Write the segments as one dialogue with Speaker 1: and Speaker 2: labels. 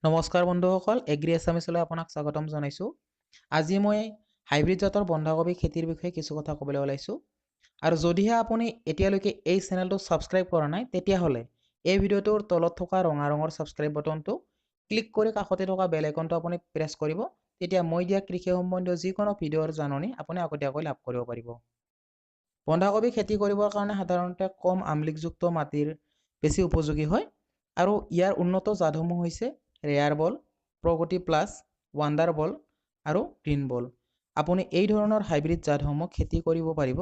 Speaker 1: নমস্কাৰ বন্ধুসকল, এগ্ৰি আছামিছলৈ আপোনাক স্বাগতম জনাইছোঁ। আজি মই হাইব্ৰিড জাতৰ বন্ধাকবি খেতিৰ বিষয়ে কিছু কথা ক'বলৈ ওলাইছোঁ। আৰু যদিহে আপুনি এতিয়ালৈকে এই চেনেলটো ছাবস্ক্ৰাইব কৰা নাই, তেতিয়াহ'লে এই ভিডিঅ'টোৰ তলত থকা ৰঙা ৰঙৰ ছাবস্ক্ৰাইব বটনটো ক্লিক কৰি কাষতে থকা বেল আইকনটো আপুনি প্ৰেছ কৰিব। তেতিয়া মই দিয়া কৃষি সম্বন্ধীয় যিকোনো ভিডিঅ'ৰ জাননী আপুনি আগতীয়াকৈ লাভ কৰিব পাৰিব। বন্ধাকবি খেতি কৰিবৰ কাৰণে সাধাৰণতে কম আমলিকযুক্ত মাটিৰ বেছি উপযোগী হয় আৰু ইয়াৰ উন্নত জাতসমূহ হৈছে ৰেয়াৰ বল, প্ৰগতি প্লাছ, ৱাণ্ডাৰ বল আৰু গ্ৰীণ বল। আপুনি এই ধৰণৰ হাইব্ৰিড জাতসমূহ খেতি কৰিব পাৰিব।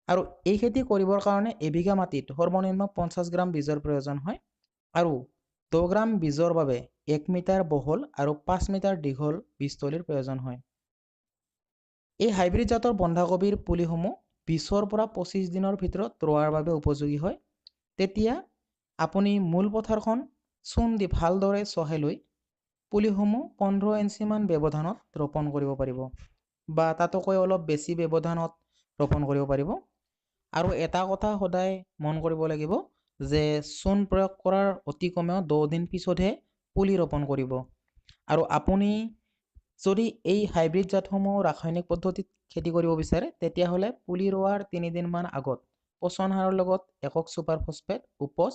Speaker 1: আৰু এই খেতি কৰিবৰ কাৰণে এবিঘা মাটিত সৰ্বনিম্ন 50 গ্ৰাম বীজৰ প্ৰয়োজন হয় আৰু 10 গ্ৰাম বীজৰ বাবে 1 মিটাৰ বহল আৰু 5 মিটাৰ দীঘল বীজতলীৰ প্ৰয়োজন হয়। এই হাইব্ৰিড জাতৰ বন্ধাকবিৰ পুলিসমূহ 20 পৰা 25 দিনৰ ভিতৰত ৰোৱাৰ বাবে উপযোগী হয়। তেতিয়া আপুনি মূল পথাৰখন চূণ দি ভালদৰে চহাই লৈ পুলিসমূহ 15 ইঞ্চিমান ব্যৱধানত ৰোপণ কৰিব পাৰিব বা তাতকৈ অলপ বেছি ব্যৱধানত ৰোপণ কৰিব পাৰিব। আৰু এটা কথা সদায় মন কৰিব লাগিব যে চূণ প্ৰয়োগ কৰাৰ অতি কমেও 10 দিন পিছতহে পুলি ৰোপণ কৰিব। আৰু আপুনি যদি এই হাইব্ৰিড জাতসমূহ ৰাসায়নিক পদ্ধতিত খেতি কৰিব বিচাৰে, তেতিয়াহ'লে পুলি ৰোৱাৰ 3 দিনমান আগত পচন সাৰৰ লগত একক ছুপাৰ ফছফেট, উপজ,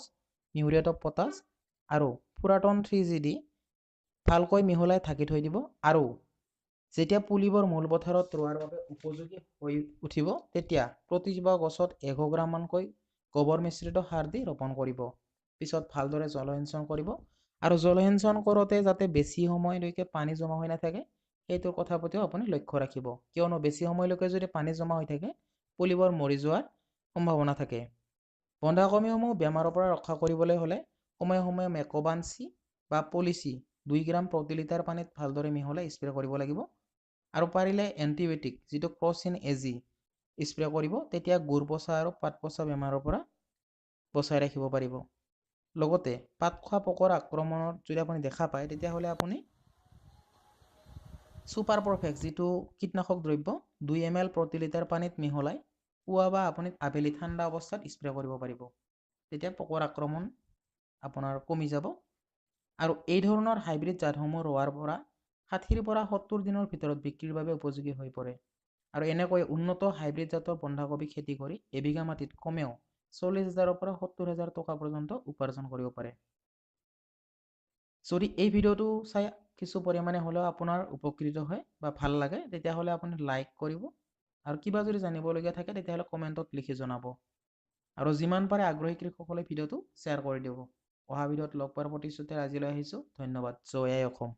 Speaker 1: মিউৰেট অফ পটাছ আৰু ফুৰাটন 3G দি ভালকৈ মিহলাই ঢাকি থৈ দিব। আৰু যেতিয়া পুলিবোৰ মূল পথাৰত ৰোৱাৰ বাবে উপযোগী হৈ উঠিব, তেতিয়া প্ৰতিজোপা গছত 100 গ্ৰামমানকৈ গোবৰ মিশ্ৰিত সাৰ দি ৰোপণ কৰিব। পিছত ভালদৰে জলসিঞ্চন কৰিব আৰু জলসিঞ্চন কৰোঁতে যাতে বেছি সময়লৈকে পানী জমা হৈ নাথাকে, সেইটোৰ কথা প্ৰতিও আপুনি লক্ষ্য ৰাখিব। কিয়নো বেছি সময়লৈকে যদি পানী জমা হৈ থাকে, পুলিবোৰ মৰি যোৱাৰ সম্ভাৱনা থাকে। বন্ধাকবিসমূহ বেমাৰৰ পৰা ৰক্ষা কৰিবলৈ হ'লে সময়ে সময়ে মেক'বান চি বা পলিচি 2 গ্ৰাম প্ৰতি লিটাৰ পানীত ভালদৰে মিহলাই স্প্ৰে কৰিব লাগিব। আৰু পাৰিলে এণ্টিবায়'টিক যিটো ক্ৰচিন এজি স্প্ৰে কৰিব। তেতিয়া গুৰ পচা আৰু পাত পচা বেমাৰৰ পৰা বচাই ৰাখিব পাৰিব। লগতে পাত খোৱা পোকৰ আক্ৰমণত যদি আপুনি দেখা পায়, তেতিয়াহ'লে আপুনি ছুপাৰ পাৰফেক্ট যিটো কীটনাশক দ্ৰব্য 2 ml প্ৰতি লিটাৰ পানীত মিহলাই পুৱা বা আপুনি আবেলি ঠাণ্ডা অৱস্থাত স্প্ৰে কৰিব পাৰিব। তেতিয়া পোকৰ আক্ৰমণ আপোনাৰ কমি যাব। আৰু এই ধৰণৰ হাইব্ৰিড জাতসমূহ ৰোৱাৰ পৰা 60 পৰা 70 দিনৰ ভিতৰত বিক্ৰীৰ বাবে উপযোগী হৈ পৰে। আৰু এনেকৈ উন্নত হাইব্ৰিড জাতৰ বন্ধাকবি খেতি কৰি এবিঘা মাটিত কমেও 40,000 পৰা 70,000 টকা পৰ্যন্ত উপাৰ্জন কৰিব পাৰে। যদি এই ভিডিঅ'টো চাই কিছু পৰিমাণে হ'লেও আপোনাৰ উপকৃত হয় বা ভাল লাগে, তেতিয়াহ'লে আপুনি লাইক কৰিব আৰু কিবা যদি জানিবলগীয়া থাকে তেতিয়াহ'লে কমেণ্টত লিখি জনাব। আৰু যিমান পাৰে আগ্ৰহী কৃষকসকলে ভিডিঅ'টো শ্বেয়াৰ কৰি দিব। অহা ভিডিঅ'ত লগ পোৱাৰ প্ৰতিশ্ৰুতিৰে আজিলৈ আহিছোঁ। ধন্যবাদ। জয় আই অসম।